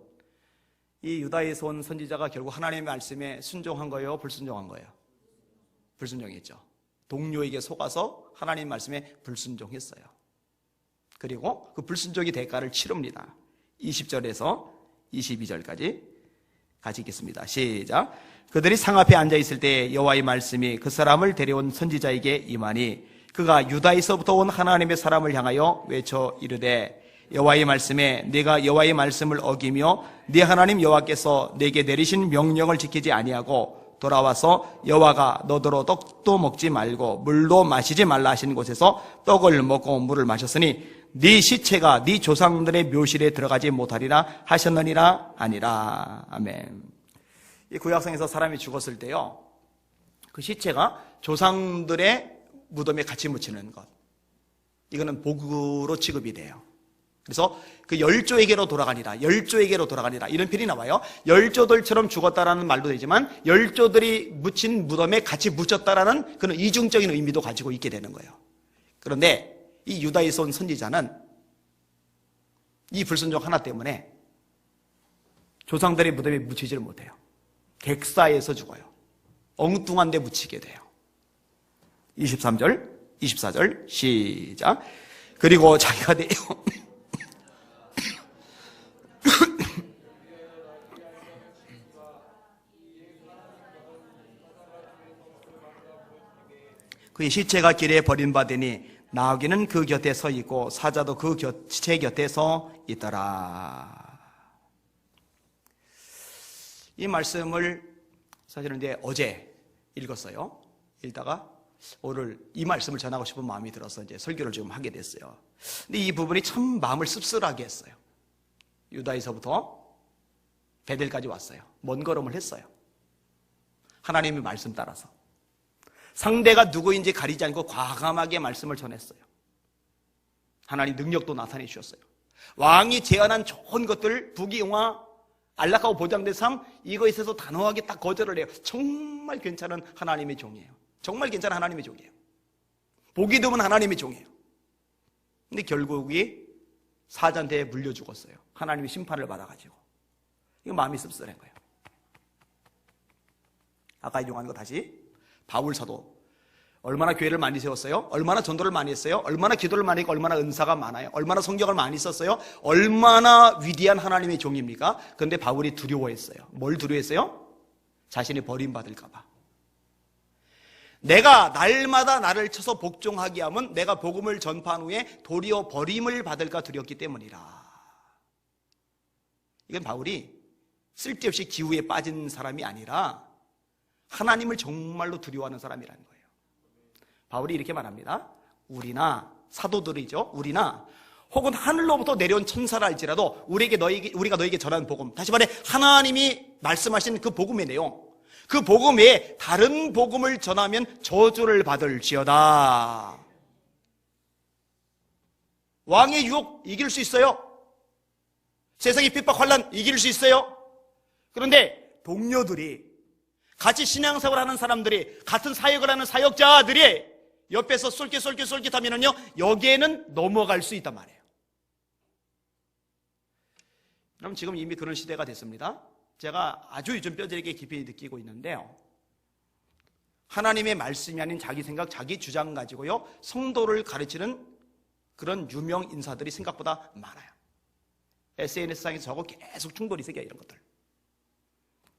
이 유다에서 온 선지자가 결국 하나님의 말씀에 순종한 거예요? 불순종한 거예요? 불순종했죠. 동료에게 속아서 하나님 말씀에 불순종했어요. 그리고 그 불순종의 대가를 치릅니다. 20절에서 22절까지 같이 읽겠습니다. 시작. 그들이 상 앞에 앉아 있을 때 여호와의 말씀이 그 사람을 데려온 선지자에게 임하니 그가 유다에서부터 온 하나님의 사람을 향하여 외쳐 이르되 여호와의 말씀에 네가 여호와의 말씀을 어기며 네 하나님 여호와께서 네게 내리신 명령을 지키지 아니하고 돌아와서 여호와가 너더러 떡도 먹지 말고 물도 마시지 말라 하신 곳에서 떡을 먹고 물을 마셨으니 네 시체가 네 조상들의 묘실에 들어가지 못하리라 하셨느니라 아니라. 아멘. 이 구약성에서 사람이 죽었을 때요, 그 시체가 조상들의 무덤에 같이 묻히는 것, 이거는 복으로 취급이 돼요. 그래서 그 열조에게로 돌아가니라, 열조에게로 돌아가니라 이런 표현이 나와요. 열조들처럼 죽었다라는 말도 되지만 열조들이 묻힌 무덤에 같이 묻혔다라는 그런 이중적인 의미도 가지고 있게 되는 거예요. 그런데 이 유다에서 온 선지자는 이 불순종 하나 때문에 조상들의 무덤에 묻히지를 못해요. 객사에서 죽어요. 엉뚱한 데 묻히게 돼요. 23절, 24절 시작. 그리고 자기가 돼요. 그의 시체가 길에 버림받으니 나귀는 그 곁에 서 있고 사자도 그 시체 곁에 서 있더라. 이 말씀을 사실은 이제 어제 읽었어요. 읽다가 오늘 이 말씀을 전하고 싶은 마음이 들어서 이제 설교를 지금 하게 됐어요. 근데 이 부분이 참 마음을 씁쓸하게 했어요. 유다에서부터 베델까지 왔어요. 먼 걸음을 했어요. 하나님의 말씀 따라서. 상대가 누구인지 가리지 않고 과감하게 말씀을 전했어요. 하나님 능력도 나타내 주셨어요. 왕이 제안한 좋은 것들, 부귀영화, 안락하고 보장된 삶, 이거에 있어서 단호하게 딱 거절을 해요. 정말 괜찮은 하나님의 종이에요. 정말 괜찮은 하나님의 종이에요. 보기 드문 하나님의 종이에요. 근데 결국이 사자한테 물려 죽었어요. 하나님의 심판을 받아가지고. 이거 마음이 씁쓸한 거예요. 아까 인용한 거 다시. 바울 사도 얼마나 교회를 많이 세웠어요? 얼마나 전도를 많이 했어요? 얼마나 기도를 많이 했고 얼마나 은사가 많아요? 얼마나 성경을 많이 썼어요? 얼마나 위대한 하나님의 종입니까? 그런데 바울이 두려워했어요. 뭘 두려워했어요? 자신이 버림받을까 봐. 내가 날마다 나를 쳐서 복종하게 하면 내가 복음을 전파한 후에 도리어 버림을 받을까 두렵기 때문이라. 이건 바울이 쓸데없이 기우에 빠진 사람이 아니라 하나님을 정말로 두려워하는 사람이라는 거예요. 바울이 이렇게 말합니다. 우리나 사도들이죠. 우리나 혹은 하늘로부터 내려온 천사라 할지라도 우리가 너에게 전하는 복음, 다시 말해 하나님이 말씀하신 그 복음의 내용, 그 복음 외에 다른 복음을 전하면 저주를 받을지어다. 왕의 유혹 이길 수 있어요. 세상의 핍박 환난 이길 수 있어요. 그런데 동료들이, 같이 신앙생활을 하는 사람들이, 같은 사역을 하는 사역자들이 옆에서 쏠깃하면은요, 여기에는 넘어갈 수 있단 말이에요. 그럼 지금 이미 그런 시대가 됐습니다. 제가 아주 요즘 뼈저리게 깊이 느끼고 있는데요, 하나님의 말씀이 아닌 자기 생각, 자기 주장 가지고요 성도를 가르치는 그런 유명 인사들이 생각보다 많아요. SNS상에서 저거 계속 충돌이 생겨요. 이런 것들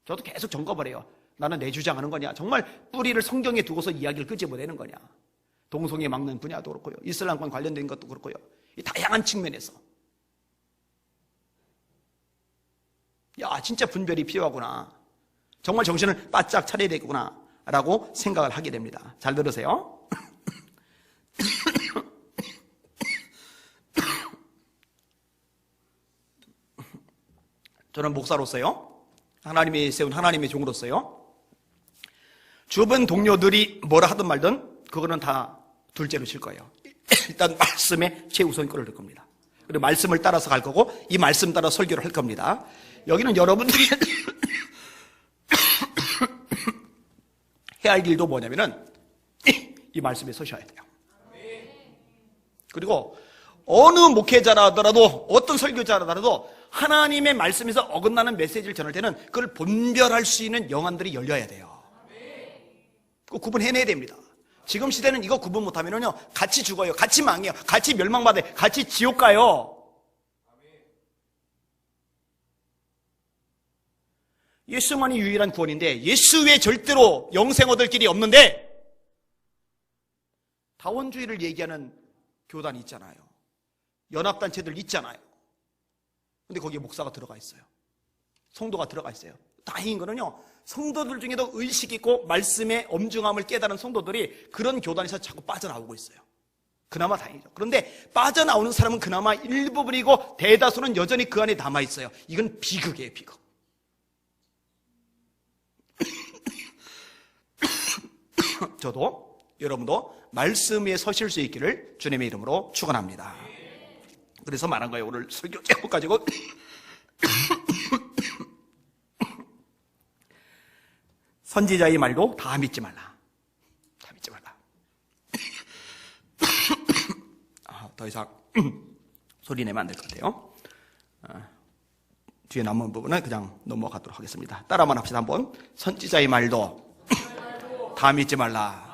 저도 계속 점검을 해요. 나는 내 주장하는 거냐, 정말 뿌리를 성경에 두고서 이야기를 끄집어내는 거냐, 동성애 막는 분야도 그렇고요, 이슬람권 관련된 것도 그렇고요, 이 다양한 측면에서 야 진짜 분별이 필요하구나, 정말 정신을 바짝 차려야 되겠구나 라고 생각을 하게 됩니다. 잘 들으세요. 저는 목사로서요, 하나님이 세운 하나님의 종으로서요, 주변 동료들이 뭐라 하든 말든 그거는 다 둘째로 칠 거예요. 일단 말씀에 최우선권을 둘 겁니다. 그리고 말씀을 따라서 갈 거고 이 말씀 따라 설교를 할 겁니다. 여기는 여러분들이 해야 할 일도 뭐냐면은 이 말씀에 서셔야 돼요. 그리고 어느 목회자라 하더라도 어떤 설교자라 하더라도 하나님의 말씀에서 어긋나는 메시지를 전할 때는 그걸 분별할 수 있는 영안들이 열려야 돼요. 그 구분해내야 됩니다. 지금 시대는 이거 구분 못하면요 같이 죽어요, 같이 망해요, 같이 멸망받아요, 같이 지옥 가요. 예수만이 유일한 구원인데 예수 외에 절대로 영생 얻을 길이 없는데 다원주의를 얘기하는 교단이 있잖아요. 연합단체들 있잖아요. 근데 거기에 목사가 들어가 있어요. 성도가 들어가 있어요. 다행인 거는요, 성도들 중에도 의식 있고 말씀의 엄중함을 깨달은 성도들이 그런 교단에서 자꾸 빠져나오고 있어요. 그나마 다행이죠. 그런데 빠져나오는 사람은 그나마 일부분이고 대다수는 여전히 그 안에 남아있어요. 이건 비극이에요, 비극. 저도 여러분도 말씀 위에 서실 수 있기를 주님의 이름으로 축원합니다. 그래서 말한 거예요. 오늘 설교 제목 가지고 선지자의 말도 다 믿지 말라. 다 믿지 말라. 더 이상 소리 내면 안 될 것 같아요. 뒤에 남은 부분은 그냥 넘어가도록 하겠습니다. 따라만 합시다. 한번. 선지자의 말도 다 믿지 말라.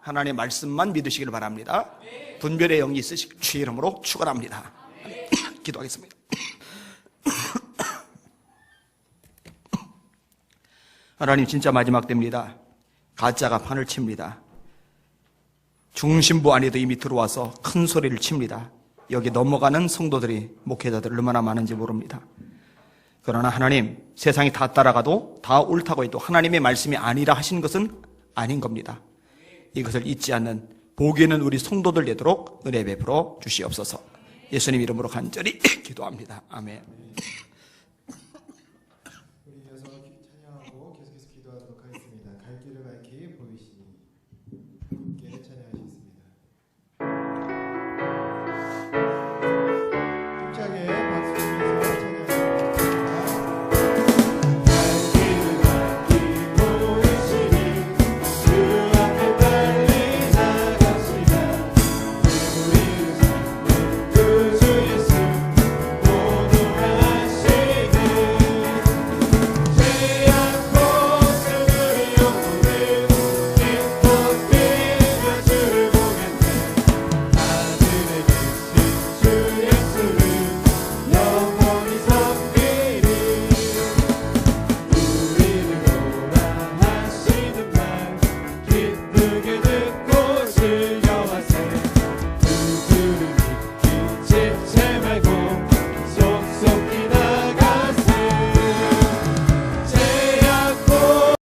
하나님의 말씀만 믿으시기를 바랍니다. 분별의 영이 있으시길 주의 이름으로 축원합니다. 기도하겠습니다. 하나님, 진짜 마지막 때입니다. 가짜가 판을 칩니다. 중심부 안에도 이미 들어와서 큰 소리를 칩니다. 여기 넘어가는 성도들이, 목회자들 얼마나 많은지 모릅니다. 그러나 하나님, 세상이 다 따라가도 다 옳다고 해도 하나님의 말씀이 아니라 하신 것은 아닌 겁니다. 이것을 잊지 않는 복이 있는 우리 성도들 되도록 은혜 베풀어 주시옵소서. 예수님 이름으로 간절히 기도합니다. 아멘.